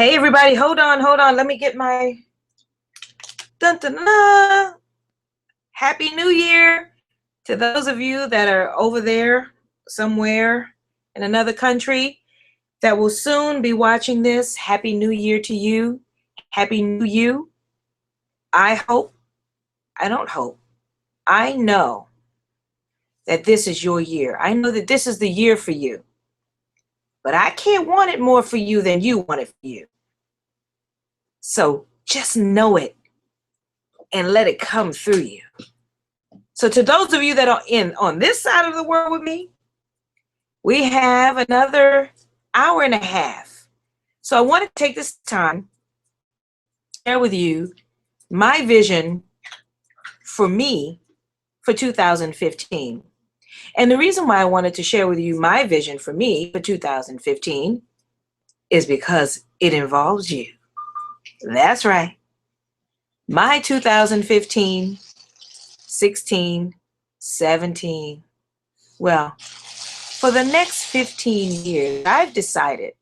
Hey everybody, hold on. Let me get my dun, dun, dun, dun. Happy New Year to those of you that are over there somewhere in another country that will soon be watching this. Happy New Year to you. Happy New You. I know that this is your year. I know that this is the year for you. But I can't want it more for you than you want it for you. So just know it and let it come through you. So to those of you that are on this side of the world with me, we have another hour and a half. So I want to take this time to share with you my vision for me for 2015. And the reason why I wanted to share with you my vision for me for 2015 is because it involves you. That's right. My 2015, 16, 17, well, for the next 15 years, I've decided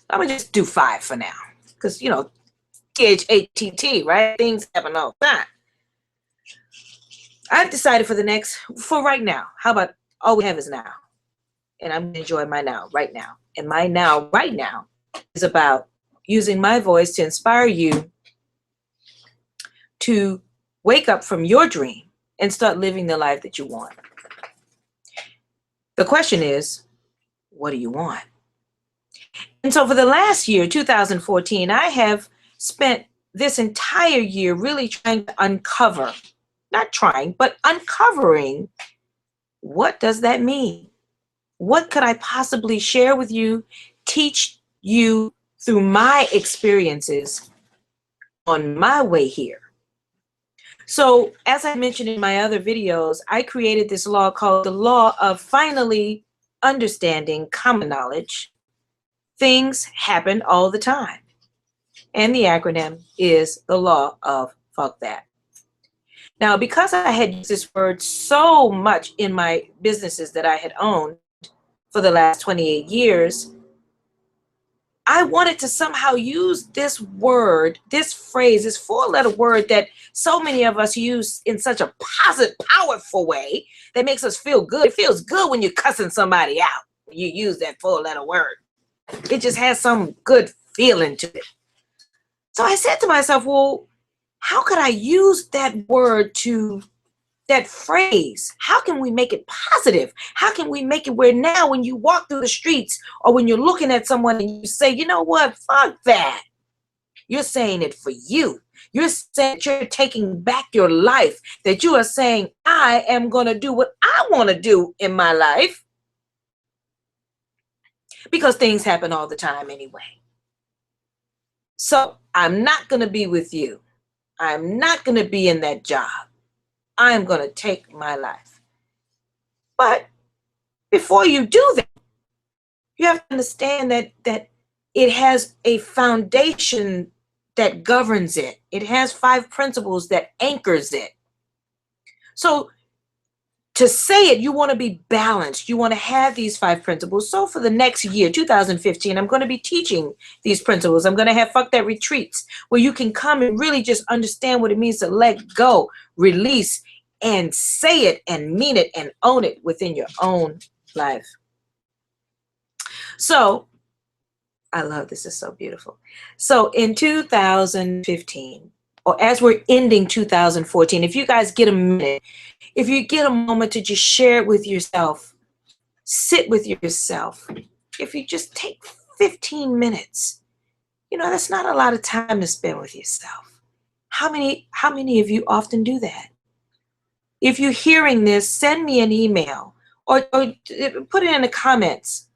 I'm going to just do 5 for now. Because, you know, THATT, right? Things happen all the time. I've decided for right now, how about all we have is now? And I'm going to enjoy my now, right now. And my now, right now, is about using my voice to inspire you to wake up from your dream and start living the life that you want. The question is, what do you want? And so for the last year, 2014, I have spent this entire year really trying to uncover, not trying, but uncovering, what does that mean? What could I possibly share with you, teach you through my experiences on my way here? So as I mentioned in my other videos, I created this law called the law of finally understanding common knowledge. Things happen all the time. And the acronym is the law of fuck that. Now, because I had used this word so much in my businesses that I had owned for the last 28 years, I wanted to somehow use this word, this phrase, this 4-letter word that so many of us use in such a positive, powerful way that makes us feel good. It feels good when you're cussing somebody out. When you use that 4-letter word. It just has some good feeling to it. So I said to myself, well, how could I use that word that phrase? How can we make it positive? How can we make it where now when you walk through the streets or when you're looking at someone and you say, you know what, fuck that. You're saying it for you. You're saying that you're taking back your life, that you are saying, I am going to do what I want to do in my life. Because things happen all the time anyway. So I'm not going to be with you. I'm not going to be in that job. I'm going to take my life. But before you do that, you have to understand that it has a foundation that governs it. It has 5 principles that anchors it. So to say it, you want to be balanced. You want to have these 5 principles. So for the next year, 2015, I'm going to be teaching these principles. I'm going to have Fuck That retreats where you can come and really just understand what it means to let go, release, and say it and mean it and own it within your own life. So I love this. It's so beautiful. So in 2015, or as we're ending 2014, if you guys get a minute, if you get a moment to just share it with yourself, sit with yourself. If you just take 15 minutes, you know, that's not a lot of time to spend with yourself. How many of you often do that? If you're hearing this, send me an email or put it in the comments.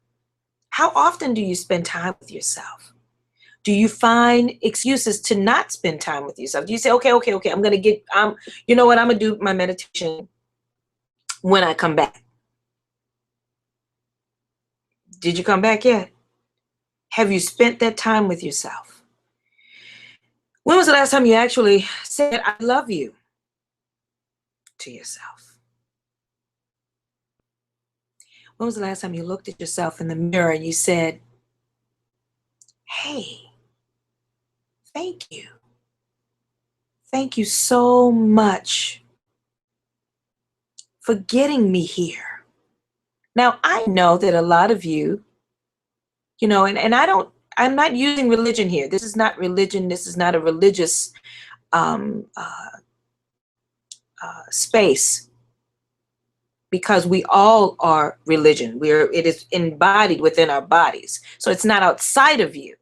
How often do you spend time with yourself? Do you find excuses to not spend time with yourself? Do you say, okay, I'm going to you know what, I'm going to do my meditation when I come back. Did you come back yet? Have you spent that time with yourself? When was the last time you actually said, I love you to yourself? When was the last time you looked at yourself in the mirror and you said, Thank you. Thank you so much for getting me here. Now, I know that a lot of you, and I'm not using religion here. This is not religion. This is not a religious um, uh, space, because we all are religion. It is embodied within our bodies. So it's not outside of you.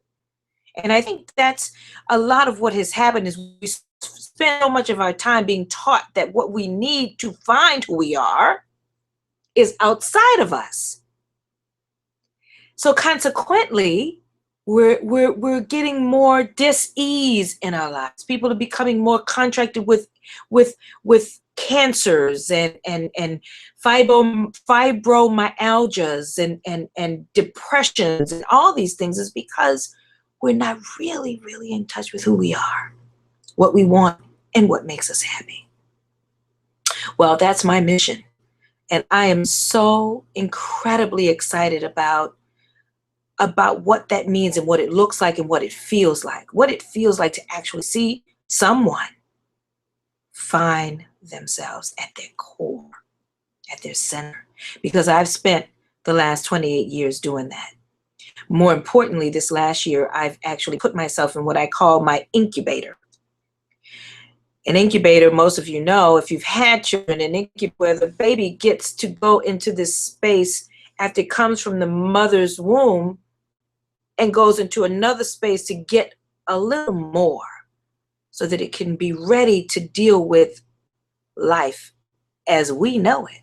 And I think that's a lot of what has happened is we spend so much of our time being taught that what we need to find who we are is outside of us. So consequently, we're getting more dis-ease in our lives. People are becoming more contracted with cancers and fibromyalgias and depressions and all these things, is because we're not really in touch with who we are, what we want, and what makes us happy. Well, that's my mission. And I am so incredibly excited about what that means and what it looks like and what it feels like. What it feels like to actually see someone find themselves at their core, at their center. Because I've spent the last 28 years doing that. More importantly, this last year, I've actually put myself in what I call my incubator. An incubator, most of you know, if you've had children, an incubator where the baby gets to go into this space after it comes from the mother's womb and goes into another space to get a little more so that it can be ready to deal with life as we know it.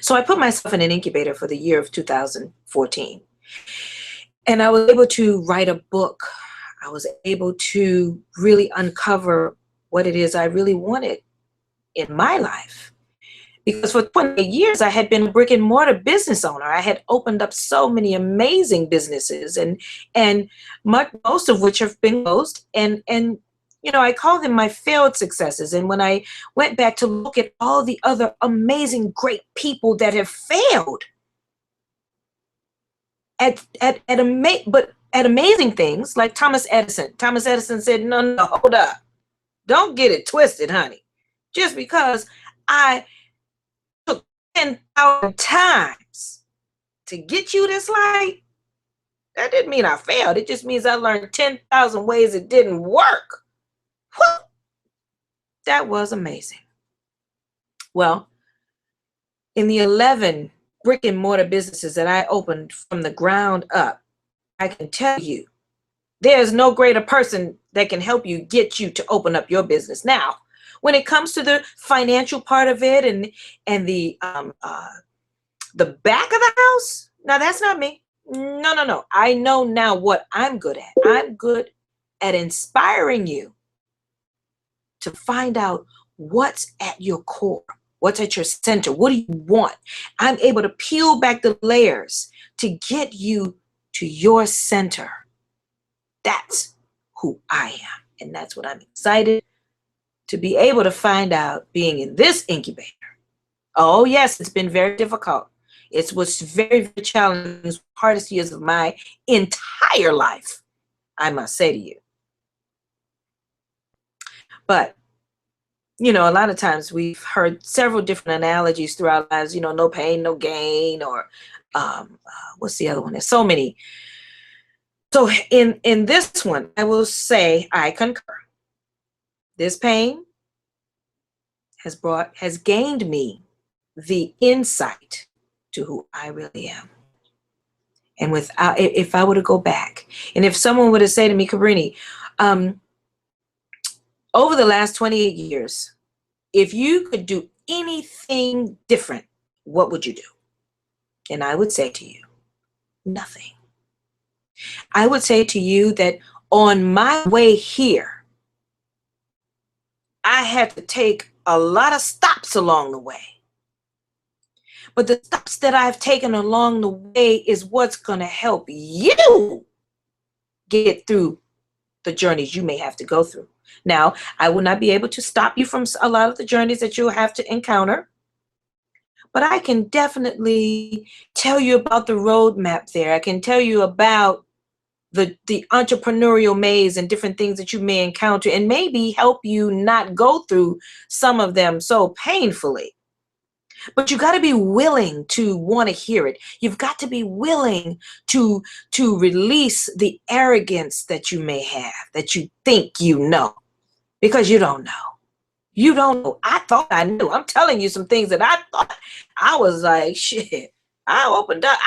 So I put myself in an incubator for the year of 2014. And I was able to write a book. I was able to really uncover what it is I really wanted in my life. Because for 28 years, I had been a brick and mortar business owner. I had opened up so many amazing businesses, and most of which have been closed. And I call them my failed successes. And when I went back to look at all the other amazing, great people that have failed at amazing things, like Thomas Edison. Thomas Edison said, no, hold up. Don't get it twisted, honey. Just because I 10,000 times to get you this light, that didn't mean I failed. It just means I learned 10,000 ways it didn't work. Whew. That was amazing. Well, in the 11 brick and mortar businesses that I opened from the ground up, I can tell you, there's no greater person that can help you get you to open up your business. Now, when it comes to the financial part of it and the back of the house, now that's not me. No. I know now what I'm good at. I'm good at inspiring you to find out what's at your core, what's at your center, what do you want? I'm able to peel back the layers to get you to your center. That's who I am. And that's what I'm excited to be able to find out being in this incubator. Oh, yes, it's been very difficult. It was very, very challenging. It was the hardest years of my entire life, I must say to you. But, a lot of times we've heard several different analogies throughout our lives, no pain, no gain, or what's the other one? There's so many. So in this one, I will say I concur. This pain has gained me the insight to who I really am. And if I were to go back, and if someone were to say to me, Cabrini, over the last 28 years, if you could do anything different, what would you do? And I would say to you, nothing. I would say to you that on my way here, I had to take a lot of stops along the way. But the stops that I've taken along the way is what's going to help you get through the journeys you may have to go through. Now, I will not be able to stop you from a lot of the journeys that you'll have to encounter, but I can definitely tell you about the roadmap there. I can tell you about the entrepreneurial maze and different things that you may encounter, and maybe help you not go through some of them so painfully. But you got to be willing to want to hear it. You've got to be willing to release the arrogance that you may have, that you think you know, because you don't know. You don't know. I thought I knew. I'm telling you some things that I thought. I was like, shit. I opened up.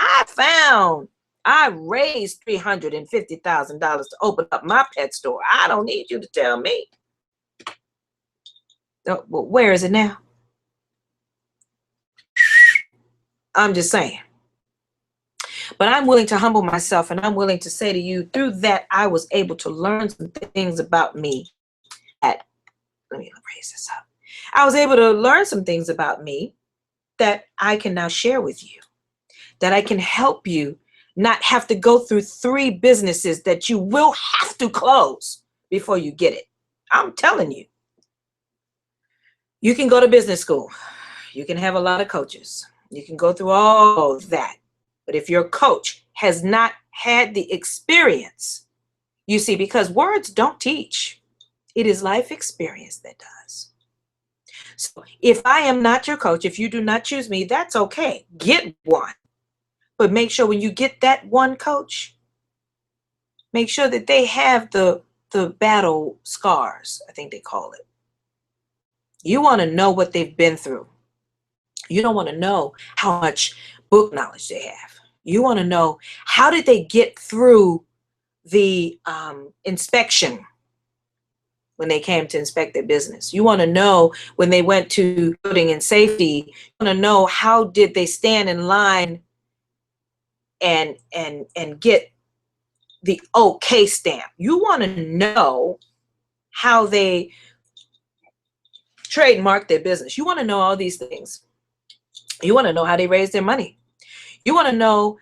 I raised $350,000 to open up my pet store. I don't need you to tell me. Well, where is it now? I'm just saying. But I'm willing to humble myself, and I'm willing to say to you, through that, I was able to learn some things about me. Let me raise this up. I was able to learn some things about me that I can now share with you, that I can help you not have to go through 3 businesses that you will have to close before you get it. I'm telling you. You can go to business school. You can have a lot of coaches. You can go through all of that. But if your coach has not had the experience, you see, because words don't teach, it is life experience that does. So if I am not your coach, if you do not choose me, that's okay. Get one. But make sure when you get that one coach, make sure that they have the battle scars, I think they call it. You want to know what they've been through. You don't want to know how much book knowledge they have. You want to know, how did they get through the inspection when they came to inspect their business? You want to know when they went to building and safety. You want to know, how did they stand in line and get the okay stamp? You want to know how they trademark their business. You want to know all these things. You want to know how they raise their money. You want to know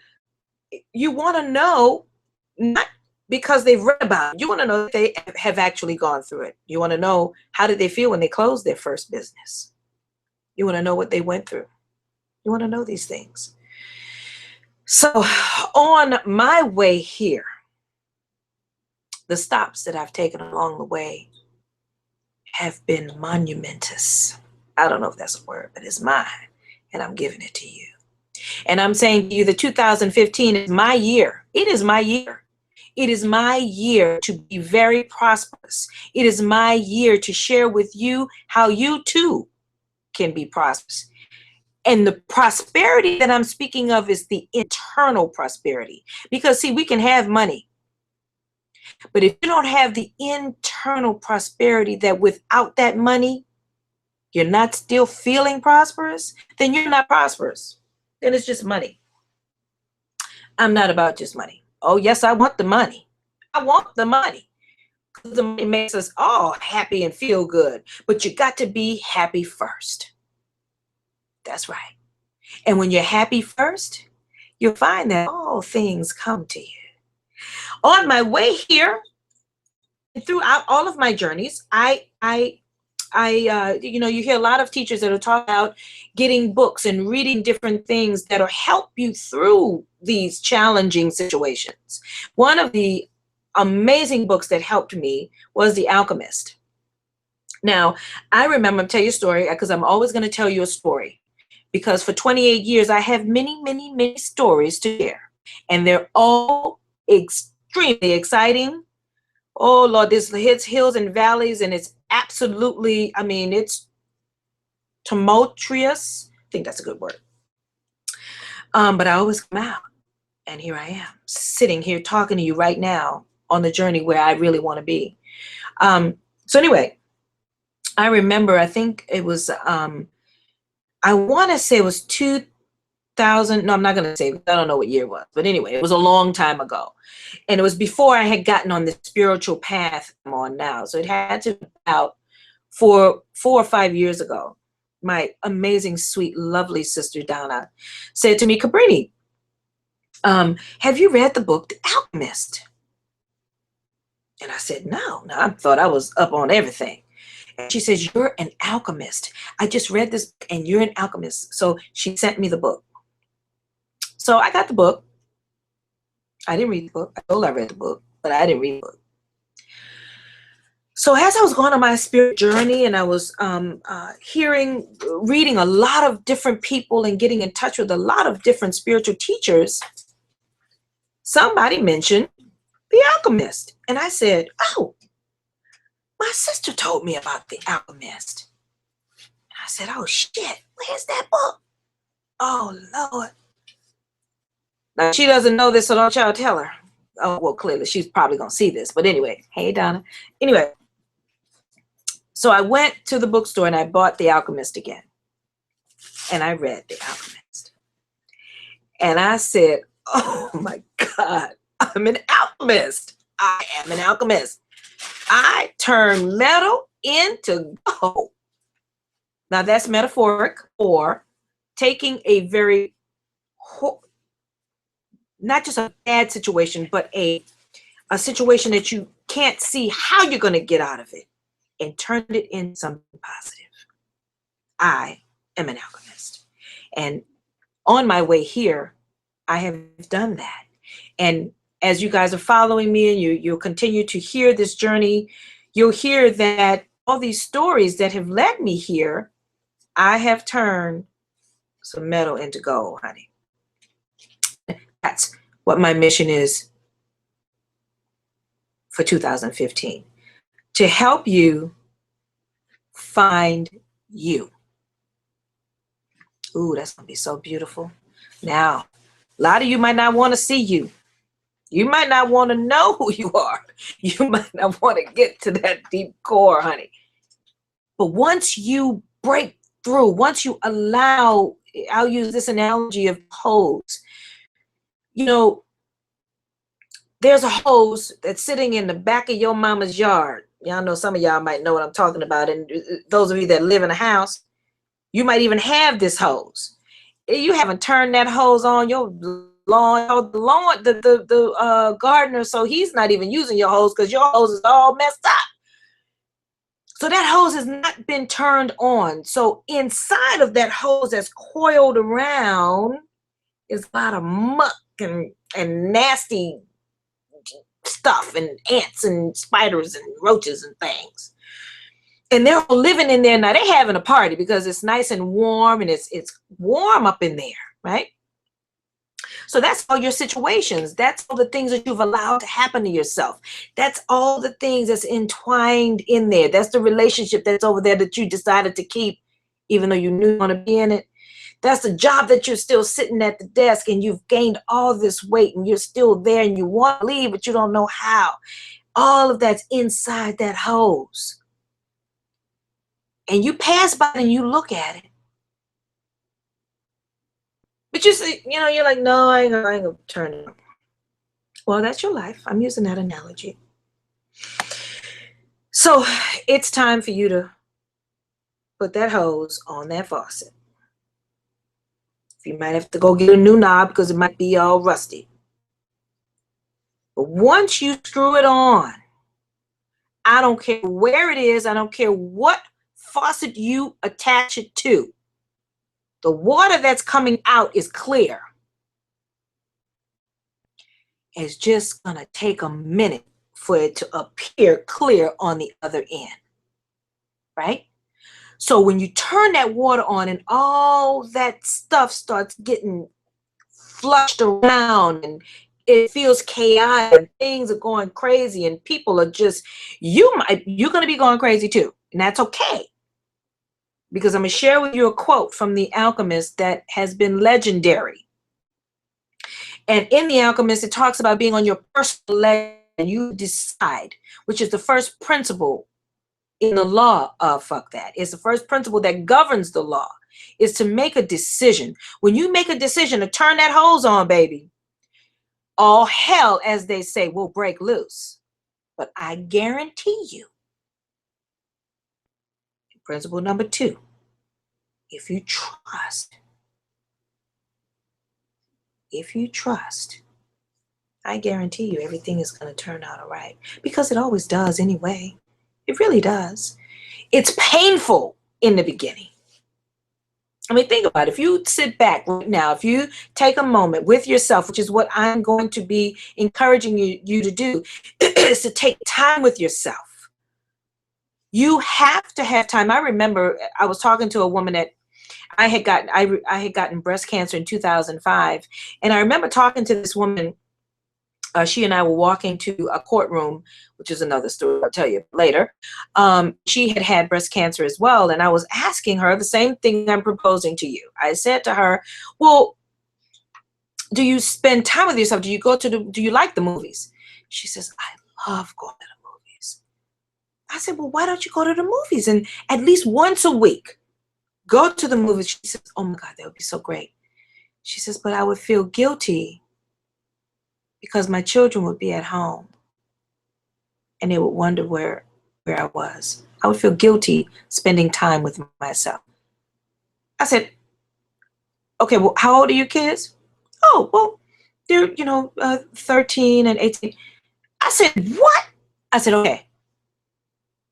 not because they've read about it. You want to know that they have actually gone through it. You want to know, how did they feel when they closed their first business? You want to know what they went through. You want to know these things. So on my way here, the stops that I've taken along the way have been monumentous. I don't know if that's a word, but it's mine, and I'm giving it to you. And I'm saying to you that 2015 is my year. It is my year. It is my year to be very prosperous. It is my year to share with you how you too can be prosperous. And the prosperity that I'm speaking of is the internal prosperity. Because see, we can have money, but if you don't have the internal prosperity, that without that money, you're not still feeling prosperous, then you're not prosperous. Then it's just money. I'm not about just money. Oh, yes, I want the money. I want the money. Because the money makes us all happy and feel good. But you got to be happy first. That's right. And when you're happy first, you'll find that all things come to you. On my way here, throughout all of my journeys, you hear a lot of teachers that are talking about getting books and reading different things that'll help you through these challenging situations. One of the amazing books that helped me was The Alchemist. Now, I remember, I'll tell you a story, because I'm always going to tell you a story. Because for 28 years, I have many, many, many stories to share. And they're all extremely exciting. Oh, Lord, this hits hills and valleys, and it's absolutely, it's tumultuous. I think that's a good word. But I always come out, and here I am, sitting here talking to you right now on the journey where I really want to be. So anyway, I remember, I think it was, I want to say it was 2000. No, I'm not going to say, I don't know what year it was. But anyway, it was a long time ago. And it was before I had gotten on the spiritual path I'm on now. So it had to be about 4 or 5 years ago. My amazing, sweet, lovely sister, Donna, said to me, Cabrini, have you read the book, The Alchemist? And I said, no, I thought I was up on everything. And she says, you're an alchemist. I just read this and you're an alchemist. So she sent me the book. So I got the book. I didn't read the book. I told I read the book, but I didn't read the book. So as I was going on my spirit journey and I was reading a lot of different people and getting in touch with a lot of different spiritual teachers, somebody mentioned The Alchemist. And I said, oh, my sister told me about The Alchemist. And I said, oh, shit, where's that book? Oh, Lord. Now, she doesn't know this, so don't y'all tell her. Oh, well, clearly, she's probably going to see this. But anyway, hey, Donna. Anyway, so I went to the bookstore and I bought The Alchemist again. And I read The Alchemist. And I said, oh, my God, I'm an alchemist. I am an alchemist. I turn metal into gold. Now, that's metaphoric for taking a very, not just a bad situation, but a situation that you can't see how you're going to get out of it and turn it into something positive. I am an alchemist. And on my way here, I have done that. And as you guys are following me and you'll continue to hear this journey, you'll hear that all these stories that have led me here, I have turned some metal into gold, honey. That's what my mission is for 2015, to help you find you. Ooh, that's going to be so beautiful. Now, a lot of you might not want to see you. You might not want to know who you are. You might not want to get to that deep core, honey. But once you break through, once you allow, I'll use this analogy of hose. You know, there's a hose that's sitting in the back of your mama's yard. Y'all know, some of y'all might know what I'm talking about. And those of you that live in a house, you might even have this hose. You haven't turned that hose on your lawn, the gardener, so he's not even using your hose because your hose is all messed up. So that hose has not been turned on. So inside of that hose that's coiled around is a lot of muck and nasty stuff and ants and spiders and roaches and things. And they're all living in there. Now they're having a party because it's nice and warm and it's warm up in there, right? So that's all your situations. That's all the things that you've allowed to happen to yourself. That's all the things that's entwined in there. That's the relationship that's over there that you decided to keep, even though you knew you want to be in it. That's the job that you're still sitting at the desk and you've gained all this weight and you're still there and you want to leave, but you don't know how. All of that's inside that hose. And you pass by and you look at it. But you say, you know, you're like, no, I ain't gonna turn it on. Well, that's your life. I'm using that analogy. So it's time for you to put that hose on that faucet. You might have to go get a new knob because it might be all rusty. But once you screw it on, I don't care where it is. I don't care what faucet you attach it to. The water that's coming out is clear. It's just going to take a minute for it to appear clear on the other end, right? So when you turn that water on and all that stuff starts getting flushed around and it feels chaotic and things are going crazy and people are just, you're going to be going crazy too. And that's okay. Because I'm going to share with you a quote from The Alchemist that has been legendary. And in The Alchemist, it talks about being on your personal level and you decide, which is the first principle in the law of fuck that. It's the first principle that governs the law, is to make a decision. When you make a decision to turn that hose on, baby, all hell, as they say, will break loose. But I guarantee you, principle number 2, if you trust, I guarantee you everything is going to turn out all right. Because it always does anyway. It really does. It's painful in the beginning. I mean, think about it. If you sit back right now, if you take a moment with yourself, which is what I'm going to be encouraging you to do, is to take time with yourself. You have to have time. I remember I was talking to a woman that I had gotten breast cancer in 2005, and I remember talking to this woman. She and I were walking to a courtroom, which is another story I'll tell you later. She had had breast cancer as well, and I was asking her the same thing I'm proposing to you. I said to her, "Well, do you spend time with yourself? Do you like the movies?" She says, "I love going to the movies." I said, "Well, why don't you go to the movies and at least once a week go to the movies?" She says, "Oh my God, that would be so great." She says, "But I would feel guilty because my children would be at home and they would wonder where I was. I would feel guilty spending time with myself." I said, "Okay, well, how old are your kids?" "Oh, well, they're, 13 and 18. I said, "What?" I said, "Okay,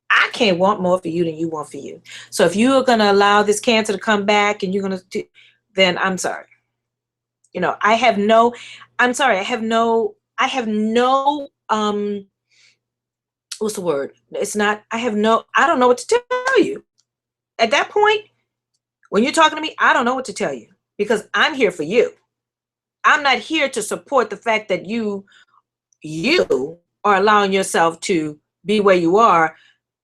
I can't want more for you than you want for you. So if you are going to allow this cancer to come back and you're going to, then I'm sorry. I have no, I'm sorry, I have no, what's the word? It's not, I don't know what to tell you. At that point, when you're talking to me, I don't know what to tell you because I'm here for you. I'm not here to support the fact that you are allowing yourself to be where you are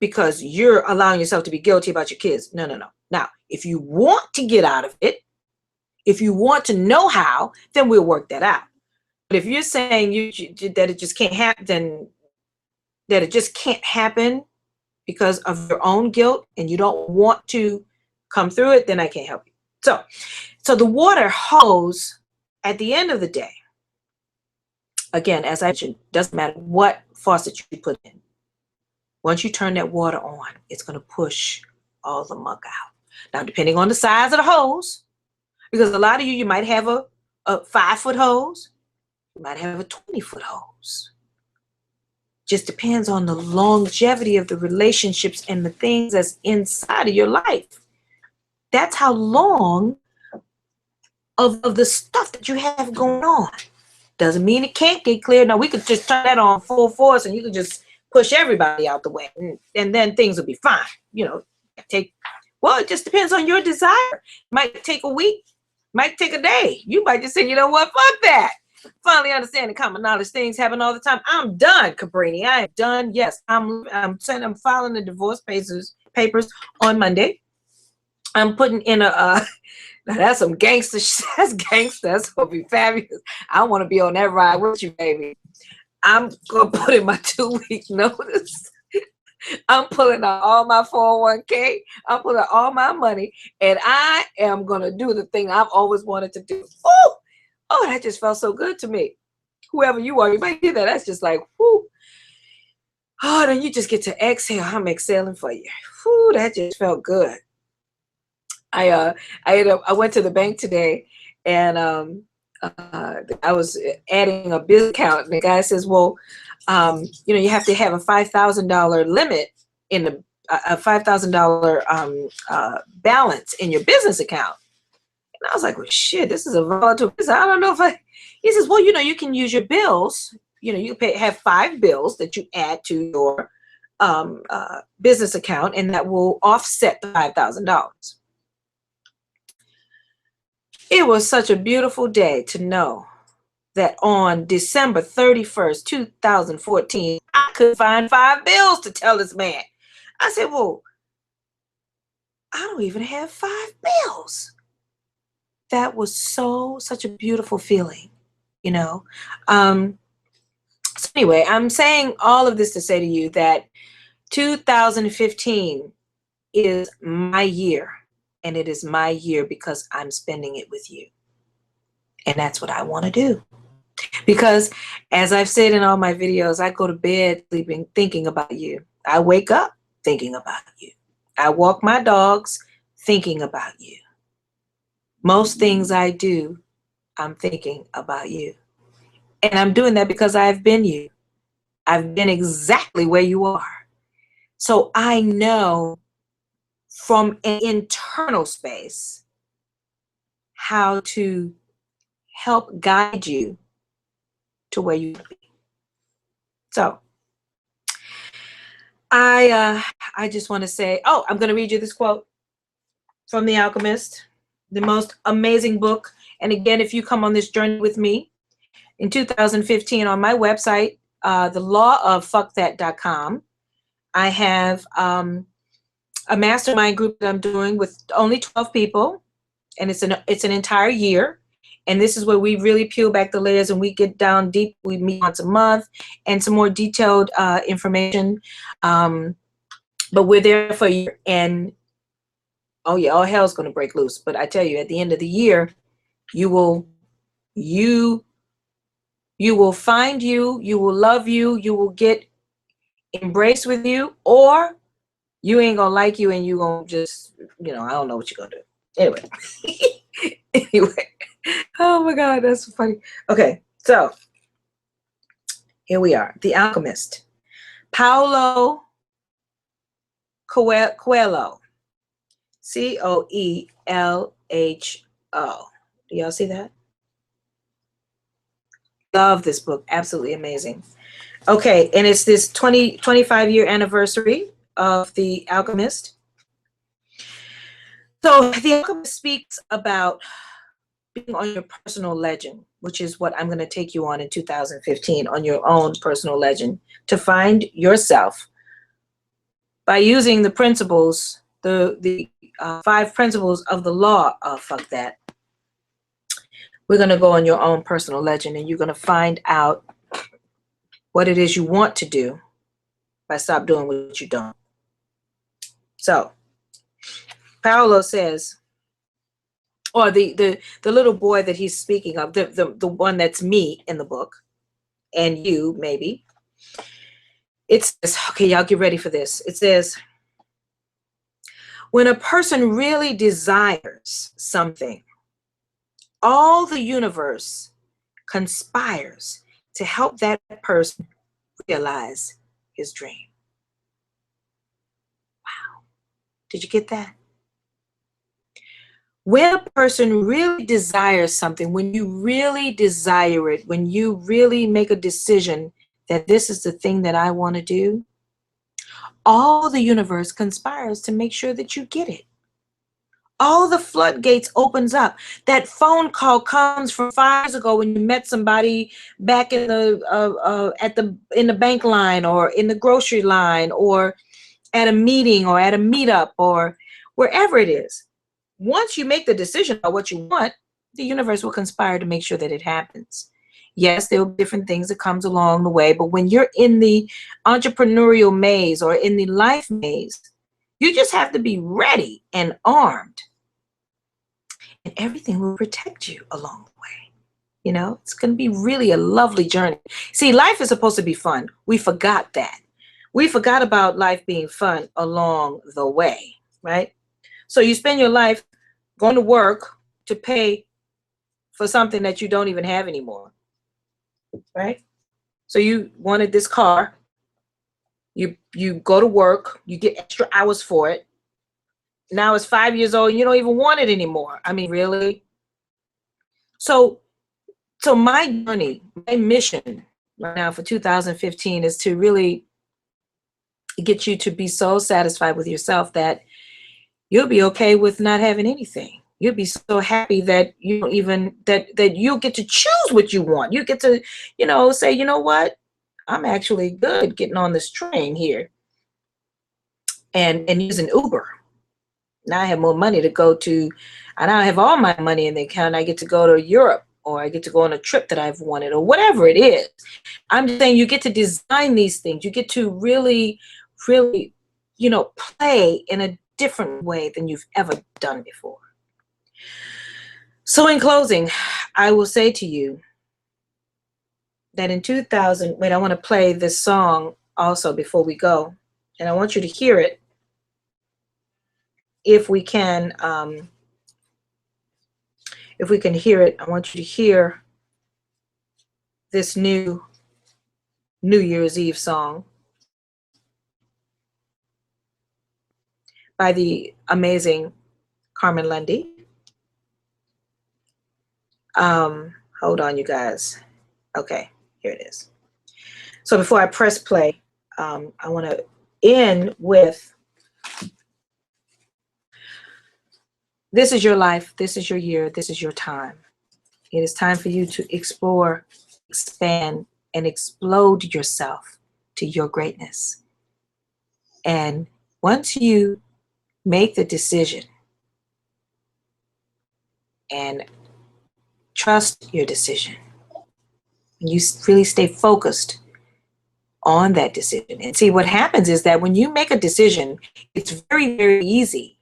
because you're allowing yourself to be guilty about your kids. No, no, no. Now, if you want to get out of it, if you want to know how, then we'll work that out. But if you're saying that it just can't happen, then that it just can't happen because of your own guilt and you don't want to come through it, then I can't help you. So the water hose at the end of the day, again, as I mentioned, doesn't matter what faucet you put in. Once you turn that water on, it's going to push all the muck out. Now, depending on the size of the hose, because a lot of you might have a 5-foot hose, you might have a 20-foot hose. Just depends on the longevity of the relationships and the things that's inside of your life. That's how long of the stuff that you have going on. Doesn't mean it can't get cleared. Now, we could just turn that on full force and you could just push everybody out the way and then things will be fine. It just depends on your desire. Might take a week, might take a day. You might just say, you know what, fuck that. Finally understand the common knowledge things happen all the time. I'm done, Cabrini. I am done. Yes, I'm filing the divorce papers on Monday. I'm putting in now that's some gangster. That's gangster. That's gonna be fabulous. I want to be on that ride with you, baby. I'm gonna put in my 2-week notice. I'm pulling out all my 401k. I'm pulling out all my money, and I am gonna do the thing I've always wanted to do. Oh, that just felt so good to me. Whoever you are, you might hear that. That's just like, whoo. Oh, then you just get to exhale. I'm exhaling for you. Whoo, that just felt good. I went to the bank today, and I was adding a business account, and the guy says, "Well, you have to have a $5,000 limit in a $5,000 balance in your business account." And I was like, "Well, shit, this is a volatile business. I don't know if I." He says, "Well, you can use your bills. You have 5 bills that you add to your business account, and that will offset the $5,000." It was such a beautiful day to know that on December 31st, 2014, I could find 5 bills to tell this man. I said, "Well, I don't even have 5 bills." That was such a beautiful feeling, So anyway, I'm saying all of this to say to you that 2015 is my year, and it is my year because I'm spending it with you. And that's what I want to do. Because as I've said in all my videos, I go to bed sleeping, thinking about you. I wake up thinking about you. I walk my dogs thinking about you. Most things I do, I'm thinking about you. And I'm doing that because I've been you. I've been exactly where you are. So I know from an internal space how to help guide you to where you want to be. So I just want to say, oh, I'm going to read you this quote from The Alchemist, the most amazing book. And again, if you come on this journey with me in 2015 on my website, thelawoffuckthat.com, I have a mastermind group that I'm doing with only 12 people, and it's an entire year. And this is where we really peel back the layers and we get down deep. We meet once a month and some more detailed information. But we're there for a year, and oh yeah, all hell's going to break loose. But I tell you, at the end of the year, you will find you will love you will get embraced with you, or you ain't gonna like you and you gonna just, I don't know what you're gonna do. Anyway, oh my God, that's funny. Okay, so here we are. The Alchemist, Paulo Coelho, Coelho. Do y'all see that? Love this book. Absolutely amazing. Okay, and it's this 25-year anniversary of The Alchemist. So The Alchemist speaks about being on your personal legend, which is what I'm going to take you on in 2015, on your own personal legend, to find yourself by using the principles, the 5 principles of the law of fuck that. We're going to go on your own personal legend, and you're going to find out what it is you want to do by stop doing what you don't. So Paolo says, or the little boy that he's speaking of, the one that's me in the book, and you maybe. It says, okay, y'all get ready for this. It says, when a person really desires something, all the universe conspires to help that person realize his dream. Wow. Did you get that? When a person really desires something, when you really desire it, when you really make a decision that this is the thing that I want to do, all the universe conspires to make sure that you get it. All the floodgates opens up. That phone call comes from 5 years ago when you met somebody back in the bank line, or in the grocery line, or at a meeting, or at a meetup, or wherever it is. Once you make the decision about what you want, the universe will conspire to make sure that it happens. Yes, there will be different things that comes along the way, but when you're in the entrepreneurial maze or in the life maze, you just have to be ready and armed, and everything will protect you along the way. It's going to be really a lovely journey. See, life is supposed to be fun. We forgot that. We forgot about life being fun along the way, right? So you spend your life going to work to pay for something that you don't even have anymore, right? So you wanted this car. You go to work, you get extra hours for it. Now it's 5 years old and you don't even want it anymore. I mean, really? So my journey, my mission right now for 2015 is to really get you to be so satisfied with yourself that you'll be okay with not having anything. You'll be so happy that you don't even, that you'll get to choose what you want. You get to, say, you know what? I'm actually good getting on this train here and using Uber. Now I have more money to go to, and I have all my money in the account. I get to go to Europe, or I get to go on a trip that I've wanted, or whatever it is. I'm just saying, you get to design these things. You get to really, really, play in a different way than you've ever done before. So in closing, I will say to you that in 2000, wait, I want to play this song also before we go, and I want you to hear it. If we can hear it, I want you to hear this new New Year's Eve song by the amazing Carmen Lundy. Hold on, you guys. Okay, here it is. So before I press play, I want to end with, this is your life, this is your year, this is your time. It is time for you to explore, expand, and explode yourself to your greatness. And once you make the decision and trust your decision, you really stay focused on that decision. And see, what happens is that when you make a decision, it's very, very easy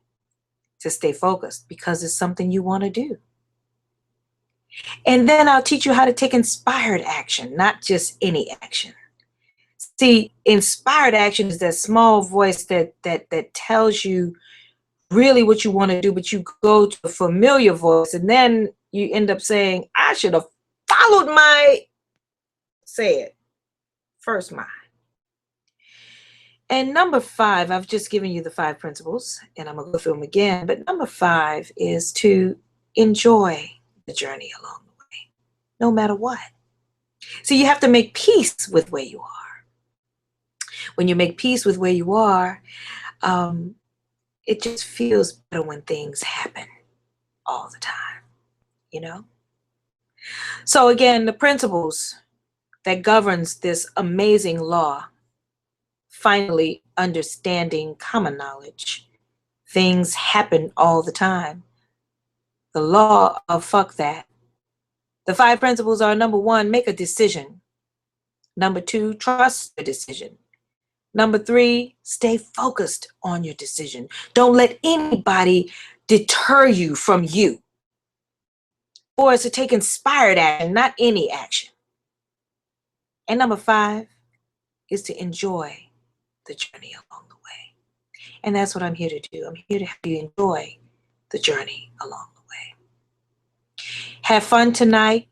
to stay focused because it's something you want to do. And then I'll teach you how to take inspired action, not just any action. See, inspired action is that small voice that tells you really what you want to do, but you go to a familiar voice and then you end up saying, I should have followed my, say it, first mind. And number 5, I've just given you the 5 principles and I'm going to go through them again. But number 5 is to enjoy the journey along the way, no matter what. So you have to make peace with where you are. When you make peace with where you are, it just feels better when things happen all the time, you know? So again, the principles that governs this amazing law, finally understanding common knowledge. Things happen all the time. The law of fuck that. The 5 principles are: number 1, make a decision. Number 2, trust the decision. Number 3, stay focused on your decision. Don't let anybody deter you from you. 4 is to take inspired action, not any action. And number 5 is to enjoy the journey along the way. And that's what I'm here to do. I'm here to help you enjoy the journey along the way. Have fun tonight.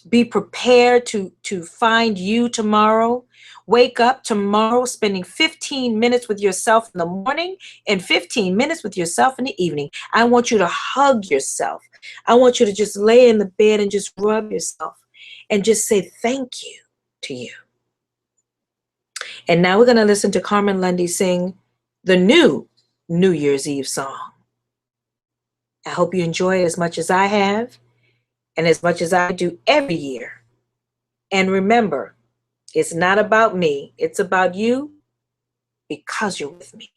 Be prepared to find you tomorrow. Wake up tomorrow spending 15 minutes with yourself in the morning and 15 minutes with yourself in the evening. I want you to hug yourself. I want you to just lay in the bed and just rub yourself and just say thank you to you. And now we're going to listen to Carmen Lundy sing the new New Year's Eve song. I hope you enjoy it as much as I have and as much as I do every year. And remember, it's not about me. It's about you because you're with me.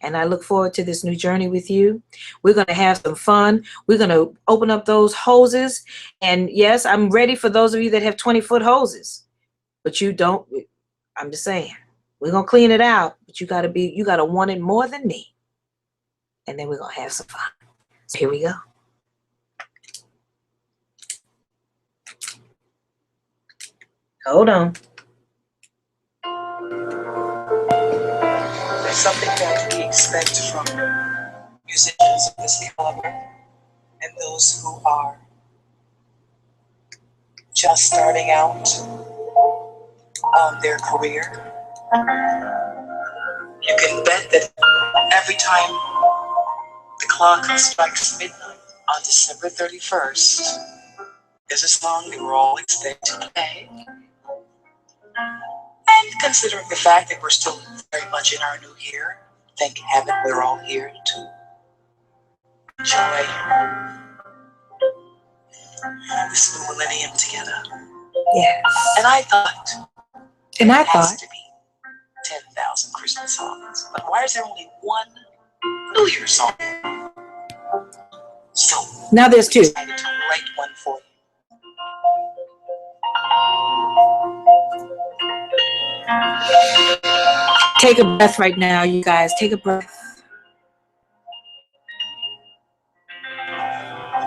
And I look forward to this new journey with you. We're going to have some fun. We're going to open up those hoses. And yes, I'm ready for those of you that have 20-foot hoses. But you don't. I'm just saying. We're going to clean it out. But you got to want it more than me. And then we're going to have some fun. So here we go. Hold on. There's something that we expect from musicians of this caliber and those who are just starting out on their career. You can bet that every time the clock strikes midnight on December 31st, there's a song they were all expected to play. And considering the fact that we're still very much in our new year, thank heaven we're all here to enjoy this new millennium together. Yes. And I thought And I it has thought to be 10,000 Christmas songs. But why is there only one New Year's song? So now there's 2. I decided to write one for you. Take a breath right now, you guys. Take a breath.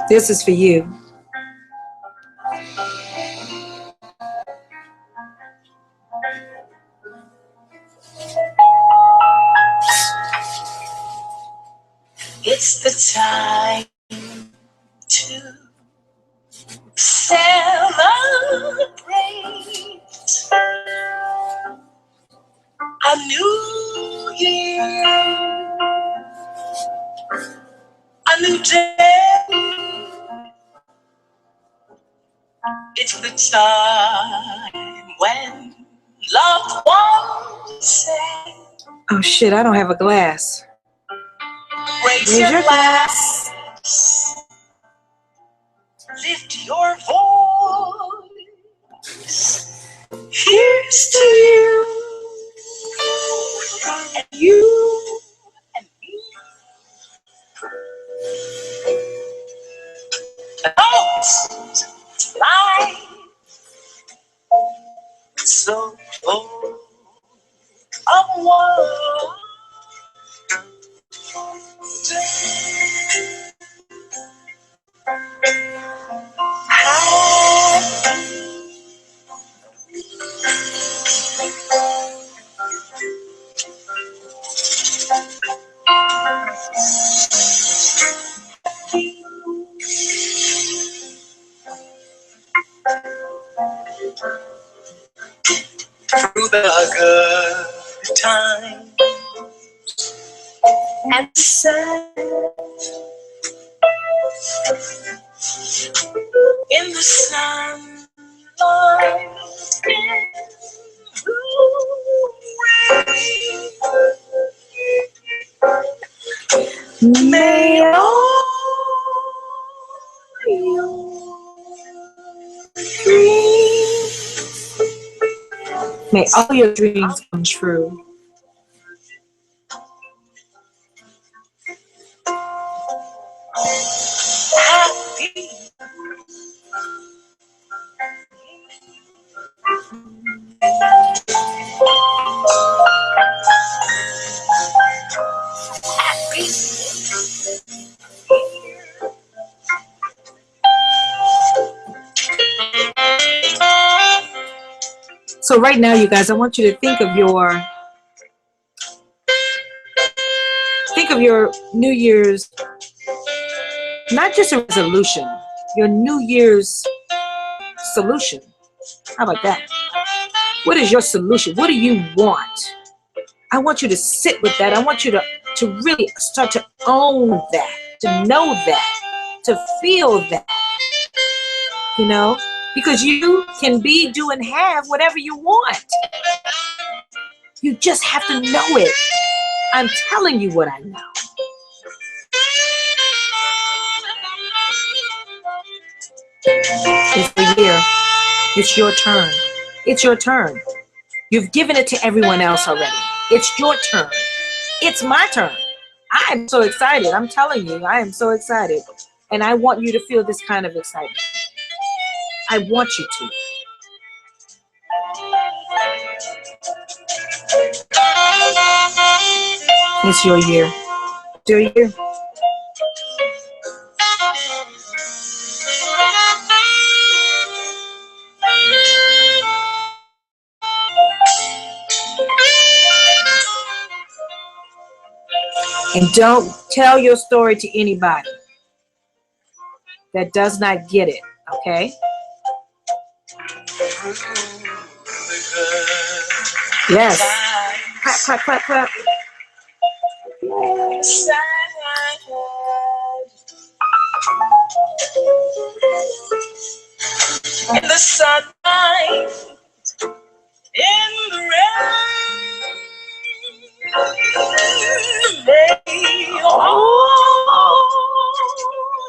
This is for you. It's the time to celebrate a new year, a new day, It's the time when loved ones say, oh shit, I don't have a glass. raise your glass, lift your voice. Here's to you, and you, and me. Don't lie so full of wonder. Through the good times and the sad, in the sunlight, in the rain, may all your dreams, May all your dreams come true. happy. So right now, you guys, I want you to think of your New Year's, not just a resolution, your New Year's solution. How about that? What is your solution? What do you want? I want you to sit with that. I want you to really start to own that, to know that, to feel that, you know, because you can be, do, and have whatever you want. You just have to know it. I'm telling you what I know. It's the year. It's your turn. It's your turn. You've given it to everyone else already. It's your turn. It's my turn. I am so excited. I'm telling you, I am so excited. And I want you to feel this kind of excitement. I want you to. It's your year. It's your year. And don't tell your story to anybody that does not get it, okay? Yes. Clap, clap, clap, clap. In the sunlight, in the rain, Oh,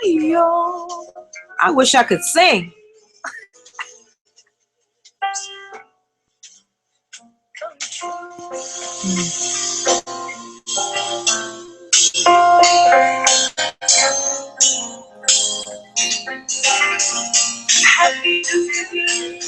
yo. I wish I could sing. happy to be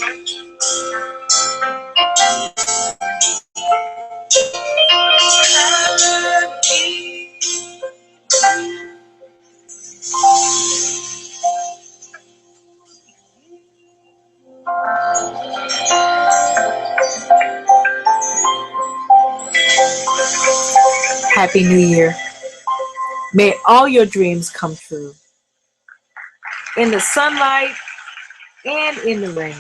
Happy New Year. May all your dreams come true. In the sunlight and in the rain.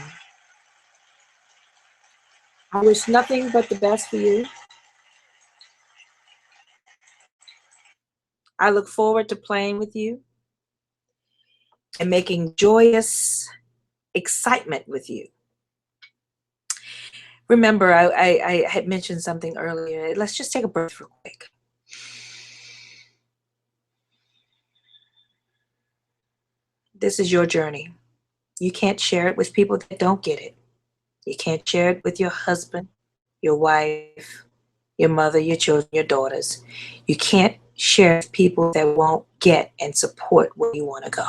I wish nothing but the best for you. I look forward to playing with you and making joyous excitement with you. Remember, I had mentioned something earlier. Let's just take a breath real quick. This is your journey. You can't share it with people that don't get it. You can't share it with your husband, your wife, your mother, your children, your daughters. You can't share it with people that won't get and support where you want to go.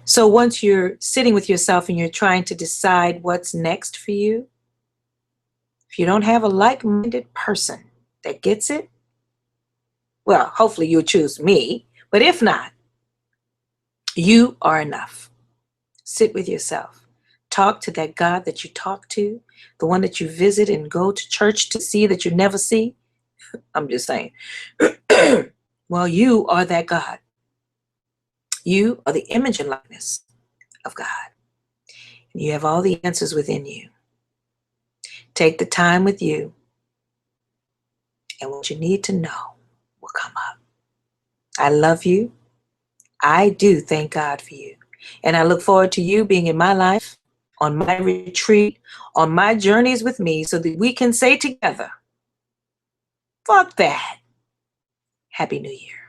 So once you're sitting with yourself and you're trying to decide what's next for you, if you don't have a like-minded person that gets it, well, hopefully you'll choose me. But if not, you are enough. Sit with yourself. Talk to that God that you talk to, the one that you visit and go to church to see that you never see. I'm just saying. Well, you are that God. You are the image and likeness of God. And you have all the answers within you. Take the time with you, and what you need to know will come up. I love you. I do thank God for you. And I look forward to you being in my life, on my retreat, on my journeys with me, so that we can say together, fuck that. Happy New Year.